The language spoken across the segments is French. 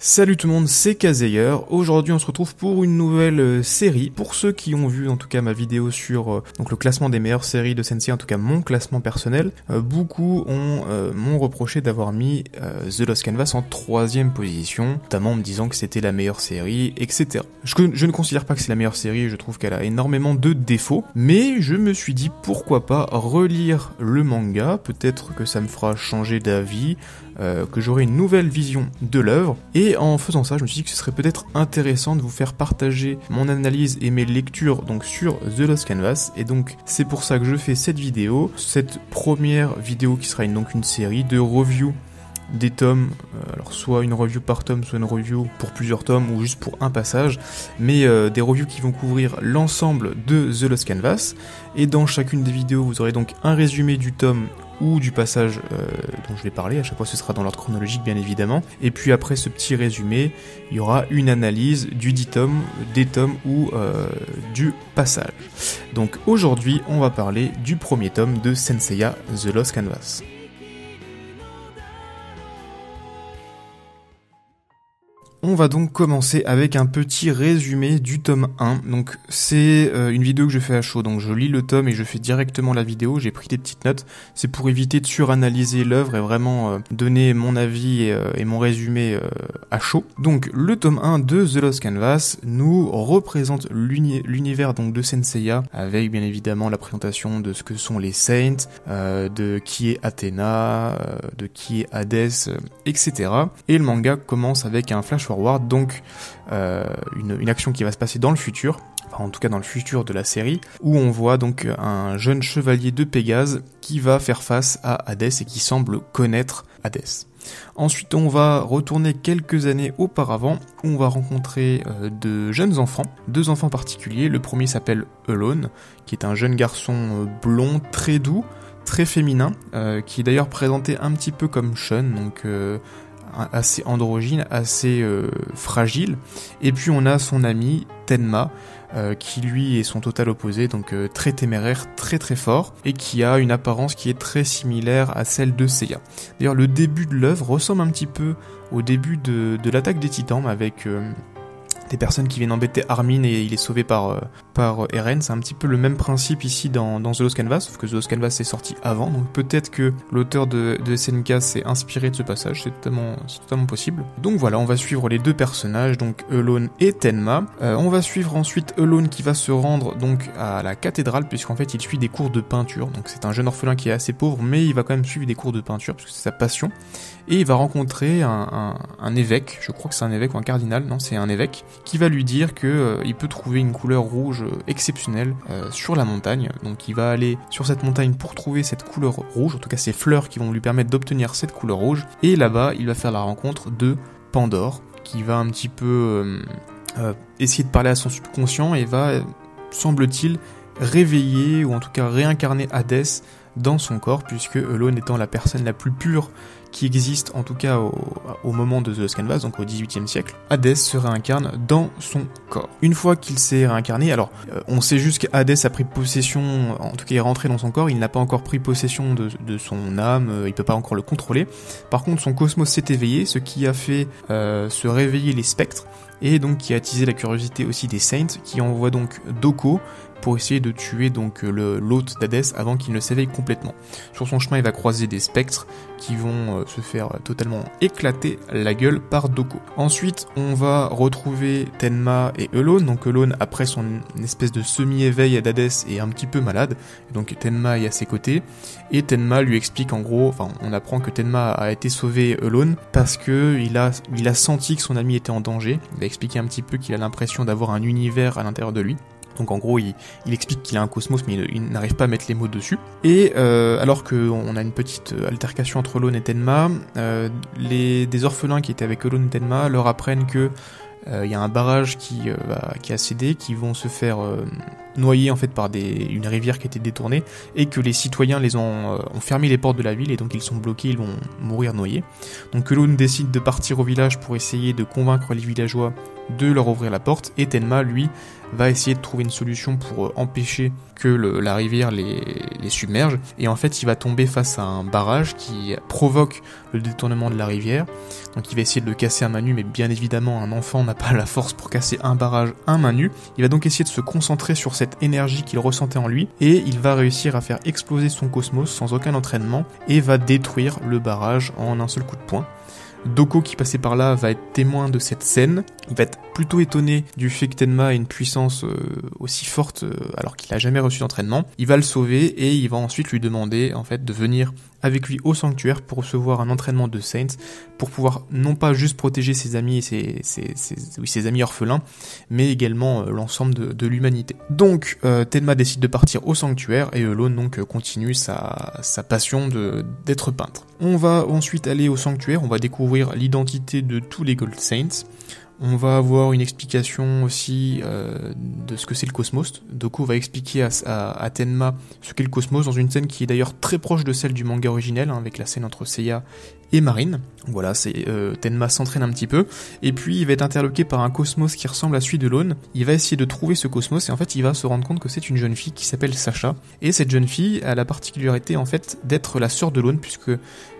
Salut tout le monde, c'est Kazeyer. Aujourd'hui on se retrouve pour une nouvelle série. Pour ceux qui ont vu en tout cas ma vidéo sur donc le classement des meilleures séries de Sensei, en tout cas mon classement personnel, beaucoup m'ont reproché d'avoir mis The Lost Canvas en 3ème position, notamment en me disant que c'était la meilleure série, etc. Je ne considère pas que c'est la meilleure série, je trouve qu'elle a énormément de défauts, mais je me suis dit pourquoi pas relire le manga, peut-être que ça me fera changer d'avis, que j'aurai une nouvelle vision de l'œuvre, et en faisant ça, je me suis dit que ce serait peut-être intéressant de vous faire partager mon analyse et mes lectures donc sur The Lost Canvas, et donc c'est pour ça que je fais cette vidéo, cette première vidéo qui sera donc une série de review des tomes, alors soit une review par tome, soit une review pour plusieurs tomes ou juste pour un passage, mais des reviews qui vont couvrir l'ensemble de The Lost Canvas, et dans chacune des vidéos vous aurez donc un résumé du tome ou du passage dont je vais parler, à chaque fois ce sera dans l'ordre chronologique bien évidemment, et puis après ce petit résumé, il y aura une analyse du dit tome, des tomes ou du passage. Donc aujourd'hui on va parler du premier tome de Senseiya The Lost Canvas. On va donc commencer avec un petit résumé du tome 1, donc c'est une vidéo que je fais à chaud, donc je lis le tome et je fais directement la vidéo, j'ai pris des petites notes, c'est pour éviter de suranalyser l'œuvre et vraiment donner mon avis et mon résumé à chaud. Donc le tome 1 de The Lost Canvas nous représente l'univers donc de Senseiya, avec bien évidemment la présentation de ce que sont les Saints, de qui est Athéna, de qui est Hadès, etc. Et le manga commence avec un flash forward, donc une action qui va se passer dans le futur, enfin en tout cas dans le futur de la série, où on voit donc un jeune chevalier de Pégase qui va faire face à Hadès et qui semble connaître Hadès. Ensuite on va retourner quelques années auparavant, où on va rencontrer de jeunes enfants, deux enfants particuliers. Le premier s'appelle Elone, qui est un jeune garçon blond, très doux, très féminin, qui est d'ailleurs présenté un petit peu comme Shun, donc assez androgyne, assez fragile. Et puis on a son ami Tenma, qui lui est son total opposé, donc très téméraire, très très fort, et qui a une apparence qui est très similaire à celle de Seiya. D'ailleurs le début de l'œuvre ressemble un petit peu au début de l'attaque des Titans, avec des personnes qui viennent embêter Armin et il est sauvé par Eren. C'est un petit peu le même principe ici dans The Lost Canvas, sauf que The Lost Canvas est sorti avant, donc peut-être que l'auteur de SNK s'est inspiré de ce passage, c'est totalement possible. Donc voilà, on va suivre les deux personnages, donc Elone et Tenma. On va suivre ensuite Elone qui va se rendre donc à la cathédrale, puisqu'en fait il suit des cours de peinture, donc c'est un jeune orphelin qui est assez pauvre, mais il va quand même suivre des cours de peinture, parce que c'est sa passion, et il va rencontrer un évêque, je crois que c'est un évêque ou un cardinal, non c'est un évêque, qui va lui dire que il peut trouver une couleur rouge exceptionnelle sur la montagne. Donc il va aller sur cette montagne pour trouver cette couleur rouge, en tout cas ces fleurs qui vont lui permettre d'obtenir cette couleur rouge, et là-bas il va faire la rencontre de Pandore, qui va un petit peu essayer de parler à son subconscient et va, semble-t-il, réveiller ou en tout cas réincarner Hadès dans son corps, puisque Elone étant la personne la plus pure qui existe, en tout cas au moment de The Lost Canvas, donc au XVIIIe siècle, Hadès se réincarne dans son corps. Une fois qu'il s'est réincarné, alors on sait juste qu'Hadès a pris possession, en tout cas il est rentré dans son corps, il n'a pas encore pris possession de son âme, il peut pas encore le contrôler. Par contre son cosmos s'est éveillé, ce qui a fait se réveiller les spectres, et donc qui a attisé la curiosité aussi des Saints, qui envoient donc Doko pour essayer de tuer donc l'hôte d'Hadès avant qu'il ne s'éveille complètement. Sur son chemin, il va croiser des spectres qui vont se faire totalement éclater la gueule par Doko. Ensuite, on va retrouver Tenma et Elone. Donc Elone, après son espèce de semi-éveil d'Hadès, est un petit peu malade. Donc Tenma est à ses côtés. Et Tenma lui explique en gros, enfin on apprend que Tenma a été sauvé Elone parce que il a senti que son ami était en danger. Il a expliqué un petit peu qu'il a l'impression d'avoir un univers à l'intérieur de lui. Donc en gros, il explique qu'il a un cosmos, mais il n'arrive pas à mettre les mots dessus. Et alors qu'on a une petite altercation entre Elone et Tenma, des orphelins qui étaient avec Elone et Tenma leur apprennent que y a un barrage qui a cédé, qui vont se faire noyer en fait par une rivière qui a été détournée, et que les citoyens ont fermé les portes de la ville, et donc ils sont bloqués, ils vont mourir noyés. Donc Elone décide de partir au village pour essayer de convaincre les villageois de leur ouvrir la porte, et Tenma lui va essayer de trouver une solution pour empêcher que la rivière les submerge, et en fait il va tomber face à un barrage qui provoque le détournement de la rivière, donc il va essayer de le casser à main nue, mais bien évidemment un enfant n'a pas la force pour casser un barrage à main nue. Il va donc essayer de se concentrer sur cette énergie qu'il ressentait en lui, et il va réussir à faire exploser son cosmos sans aucun entraînement, et va détruire le barrage en un seul coup de poing. Doko qui passait par là va être témoin de cette scène, il va être plutôt étonné du fait que Tenma ait une puissance aussi forte alors qu'il n'a jamais reçu d'entraînement. Il va le sauver et il va ensuite lui demander en fait de venir avec lui au sanctuaire pour recevoir un entraînement de Saints, pour pouvoir non pas juste protéger ses amis et ses amis orphelins, mais également l'ensemble de l'humanité. Donc Tenma décide de partir au sanctuaire et Alone donc continue sa passion d'être peintre. On va ensuite aller au sanctuaire, on va découvrir l'identité de tous les Gold Saints. On va avoir une explication aussi de ce que c'est le cosmos. Doko va expliquer à Tenma ce qu'est le cosmos dans une scène qui est d'ailleurs très proche de celle du manga originel, avec la scène entre Seiya et Marine. Voilà, Tenma s'entraîne un petit peu, et puis il va être interloqué par un cosmos qui ressemble à celui de Lone. Il va essayer de trouver ce cosmos, et en fait il va se rendre compte que c'est une jeune fille qui s'appelle Sacha, et cette jeune fille a la particularité en fait d'être la sœur de Lone, puisque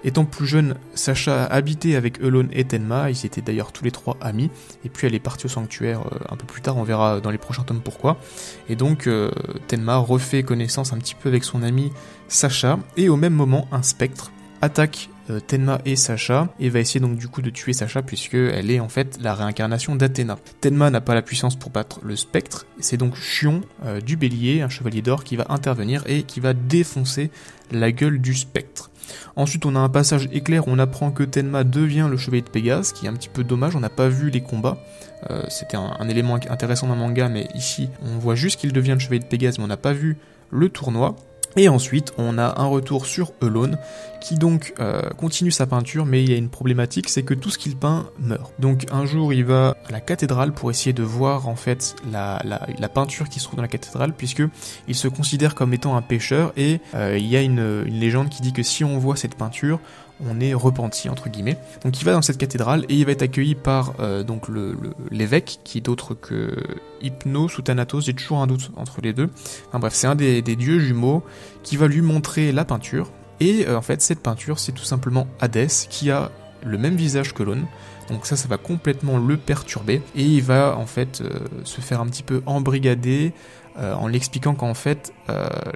étant plus jeune, Sacha a habité avec Alone et Tenma, ils étaient d'ailleurs tous les trois amis, et puis elle est partie au sanctuaire un peu plus tard, on verra dans les prochains tomes pourquoi, et donc Tenma refait connaissance un petit peu avec son ami Sacha, et au même moment un spectre attaque Tenma et Sacha, et va essayer donc du coup de tuer Sacha, puisque elle est en fait la réincarnation d'Athéna. Tenma n'a pas la puissance pour battre le spectre, c'est donc Chion du Bélier, un chevalier d'or, qui va intervenir et qui va défoncer la gueule du spectre. Ensuite on a un passage éclair où on apprend que Tenma devient le chevalier de Pégase, qui est un petit peu dommage, on n'a pas vu les combats. C'était un élément intéressant dans le manga, mais ici on voit juste qu'il devient le chevalier de Pégase, mais on n'a pas vu le tournoi. Et ensuite, on a un retour sur Alone, qui donc continue sa peinture, mais il y a une problématique, c'est que tout ce qu'il peint meurt. Donc un jour, il va à la cathédrale pour essayer de voir en fait la peinture qui se trouve dans la cathédrale, puisque il se considère comme étant un pêcheur, et il y a une légende qui dit que si on voit cette peinture, on est repenti entre guillemets. Donc il va dans cette cathédrale et il va être accueilli par donc l'évêque, qui est d'autre que Hypnos ou Thanatos, j'ai toujours un doute entre les deux. Enfin bref, c'est un des dieux jumeaux qui va lui montrer la peinture, et en fait cette peinture c'est tout simplement Hadès, qui a le même visage que Lone. Donc ça va complètement le perturber, et il va en fait se faire un petit peu embrigader en l'expliquant qu'en fait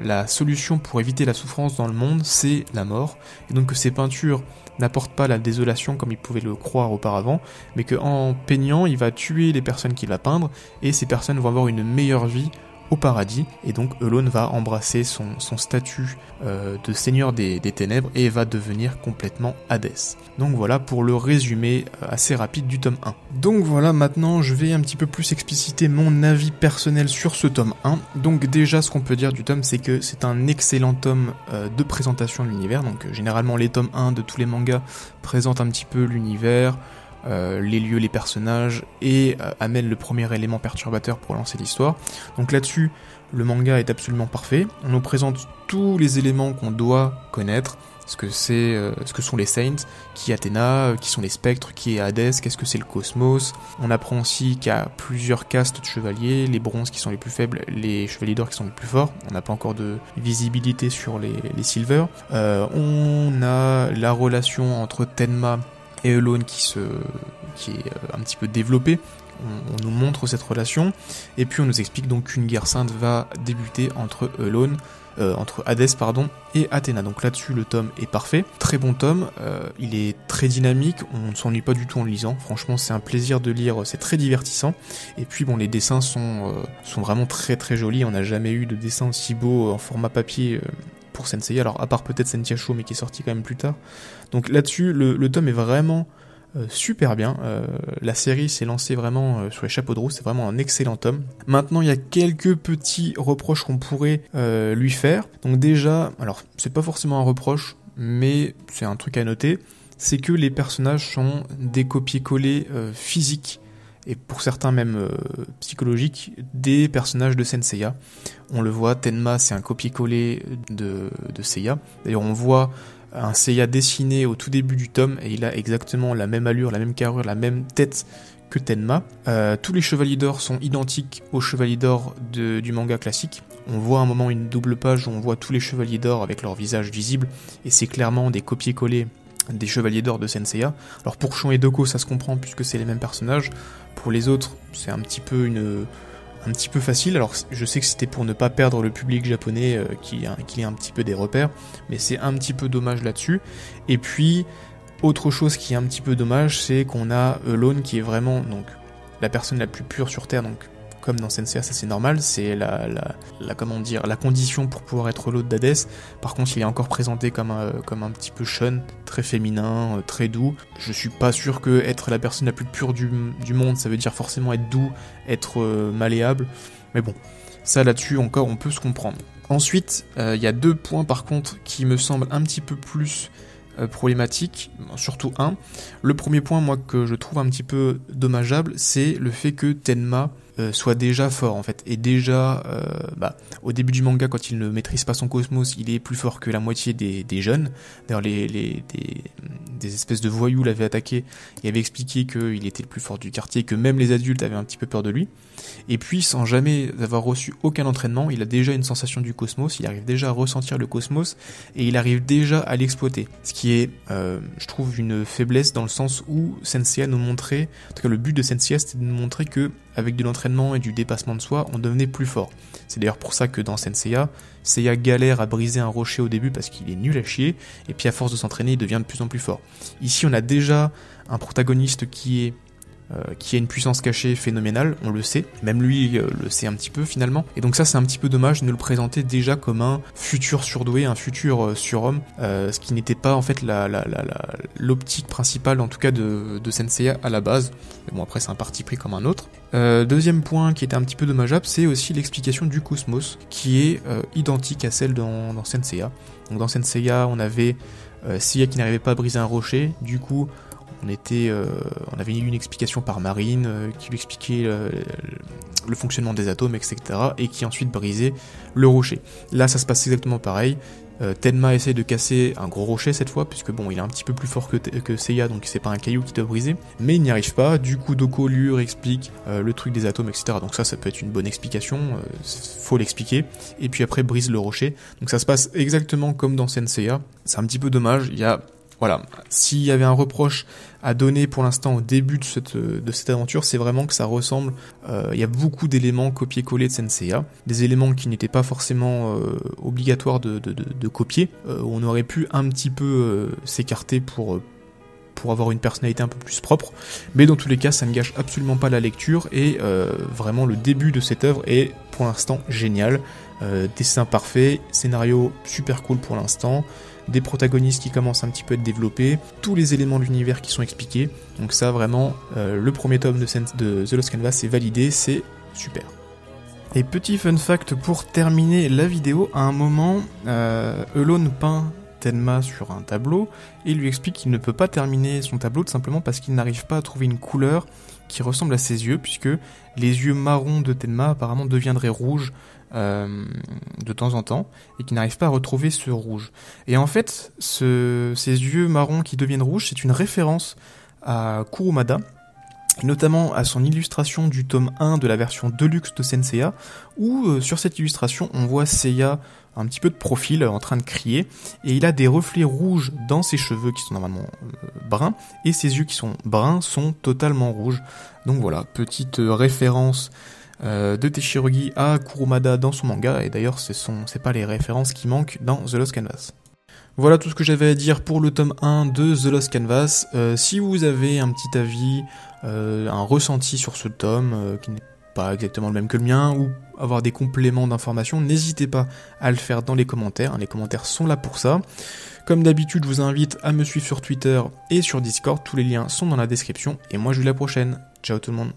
la solution pour éviter la souffrance dans le monde, c'est la mort, et donc que ces peintures n'apportent pas la désolation comme il pouvait le croire auparavant, mais qu'en peignant il va tuer les personnes qu'il va peindre, et ces personnes vont avoir une meilleure vie au paradis, et donc Alone va embrasser son statut de seigneur des ténèbres et va devenir complètement Hadès. Donc voilà pour le résumé assez rapide du tome 1. Donc voilà, maintenant je vais un petit peu plus expliciter mon avis personnel sur ce tome 1. Donc déjà ce qu'on peut dire du tome, c'est que c'est un excellent tome de présentation de l'univers. Donc généralement les tomes 1 de tous les mangas présentent un petit peu l'univers, les lieux, les personnages, et amène le premier élément perturbateur pour lancer l'histoire. Donc là-dessus, le manga est absolument parfait. On nous présente tous les éléments qu'on doit connaître, ce que sont les Saints, qui est Athéna, qui sont les spectres, qui est Hadès, qu'est-ce que c'est le cosmos. On apprend aussi qu'il y a plusieurs castes de chevaliers, les bronzes qui sont les plus faibles, les chevaliers d'or qui sont les plus forts. On n'a pas encore de visibilité sur les silver. On a la relation entre Tenma et Alone qui est un petit peu développée. On nous montre cette relation, et puis on nous explique donc qu'une guerre sainte va débuter entre Hadès et Athéna. Donc là-dessus le tome est parfait, très bon tome, il est très dynamique, on ne s'ennuie pas du tout en le lisant, franchement c'est un plaisir de lire, c'est très divertissant, et puis bon les dessins sont vraiment très très jolis, on n'a jamais eu de dessin aussi beau en format papier pour Sensei, alors à part peut-être Sentiacho mais qui est sorti quand même plus tard. Donc là-dessus le tome est vraiment super bien, la série s'est lancée vraiment sur les chapeaux de roue, c'est vraiment un excellent tome. Maintenant il y a quelques petits reproches qu'on pourrait lui faire. Donc déjà, alors c'est pas forcément un reproche, mais c'est un truc à noter, c'est que les personnages sont des copier-coller physiques, et pour certains même psychologiques, des personnages de Senseiya. On le voit, Tenma c'est un copier-coller de Seiya. D'ailleurs on voit un Seiya dessiné au tout début du tome, et il a exactement la même allure, la même carrure, la même tête que Tenma. Tous les chevaliers d'or sont identiques aux chevaliers d'or du manga classique. On voit à un moment une double page où on voit tous les chevaliers d'or avec leur visage visible, et c'est clairement des copier-coller des chevaliers d'or de Senseiya. Alors pour Shon et Doko, ça se comprend puisque c'est les mêmes personnages. Pour les autres, c'est un petit peu facile. Alors je sais que c'était pour ne pas perdre le public japonais qui ait un petit peu des repères, mais c'est un petit peu dommage là-dessus. Et puis autre chose qui est un petit peu dommage, c'est qu'on a Alone qui est vraiment donc la personne la plus pure sur Terre, donc comme dans Senseiya, ça c'est normal, c'est la condition pour pouvoir être l'autre d'Hadès. Par contre, il est encore présenté comme un petit peu Shun, très féminin, très doux. Je suis pas sûr que être la personne la plus pure du monde, ça veut dire forcément être doux, être malléable. Mais bon, ça là-dessus encore, on peut se comprendre. Ensuite, il y a 2 points par contre qui me semblent un petit peu plus problématique, surtout un. Le premier point, moi, que je trouve un petit peu dommageable, c'est le fait que Tenma soit déjà fort, en fait. Et déjà, au début du manga, quand il ne maîtrise pas son cosmos, il est plus fort que la moitié des jeunes. D'ailleurs, des espèces de voyous l'avaient attaqué et avaient expliqué qu'il était le plus fort du quartier, que même les adultes avaient un petit peu peur de lui. Et puis, sans jamais avoir reçu aucun entraînement, il a déjà une sensation du cosmos, il arrive déjà à ressentir le cosmos, et il arrive déjà à l'exploiter. Ce qui est, je trouve, une faiblesse dans le sens où Senseiya nous montrait, en tout cas le but de Senseiya, c'était de nous montrer que, avec de l'entraînement et du dépassement de soi, on devenait plus fort. C'est d'ailleurs pour ça que dans Senseiya, Seiya galère à briser un rocher au début parce qu'il est nul à chier, et puis à force de s'entraîner, il devient de plus en plus fort. Ici, on a déjà un protagoniste qui a une puissance cachée phénoménale, on le sait, même lui le sait un petit peu finalement, et donc ça c'est un petit peu dommage de nous le présenter déjà comme un futur surdoué, un futur surhomme, ce qui n'était pas en fait l'optique principale en tout cas de Senseiya à la base, mais bon après c'est un parti pris comme un autre. Deuxième point qui était un petit peu dommageable, c'est aussi l'explication du cosmos, qui est identique à celle dans Senseiya. Donc dans Senseiya on avait Seiya qui n'arrivait pas à briser un rocher, du coup on avait eu une explication par Marine qui lui expliquait le fonctionnement des atomes, etc. et qui ensuite brisait le rocher. Là, ça se passe exactement pareil. Tenma essaie de casser un gros rocher cette fois, puisque bon, il est un petit peu plus fort que Seiya, donc c'est pas un caillou qui doit briser, mais il n'y arrive pas. Du coup, Doko lui explique le truc des atomes, etc. Donc ça peut être une bonne explication, faut l'expliquer. Et puis après, brise le rocher. Donc ça se passe exactement comme dans Senseiya. C'est un petit peu dommage. Voilà, s'il y avait un reproche à donner pour l'instant au début de cette aventure, c'est vraiment que ça ressemble, il y a beaucoup d'éléments copier-coller de Senseiya, des éléments qui n'étaient pas forcément obligatoires de copier, où on aurait pu un petit peu s'écarter pour avoir une personnalité un peu plus propre, mais dans tous les cas ça ne gâche absolument pas la lecture, et vraiment le début de cette œuvre est pour l'instant génial, dessin parfait, scénario super cool pour l'instant, des protagonistes qui commencent un petit peu à être développés, tous les éléments de l'univers qui sont expliqués, donc ça vraiment, le premier tome de The Lost Canvas est validé, c'est super. Et petit fun fact pour terminer la vidéo, à un moment, Alone peint Tenma sur un tableau et lui explique qu'il ne peut pas terminer son tableau tout simplement parce qu'il n'arrive pas à trouver une couleur qui ressemble à ses yeux, puisque les yeux marrons de Tenma apparemment deviendraient rouges de temps en temps, et qu'il n'arrive pas à retrouver ce rouge. Et en fait, ces yeux marrons qui deviennent rouges, c'est une référence à Kurumada, et notamment à son illustration du tome 1 de la version Deluxe de Senseiya, où sur cette illustration, on voit Seiya un petit peu de profil, en train de crier, et il a des reflets rouges dans ses cheveux qui sont normalement bruns, et ses yeux qui sont bruns sont totalement rouges. Donc voilà, petite référence de Teshirogi à Kurumada dans son manga, et d'ailleurs c'est pas les références qui manquent dans The Lost Canvas. Voilà tout ce que j'avais à dire pour le tome 1 de The Lost Canvas. Si vous avez un petit avis, un ressenti sur ce tome, qui n'est pas exactement le même que le mien, ou avoir des compléments d'informations, n'hésitez pas à le faire dans les commentaires, les commentaires sont là pour ça. Comme d'habitude, je vous invite à me suivre sur Twitter et sur Discord, tous les liens sont dans la description, et moi je vous dis à la prochaine. Ciao tout le monde.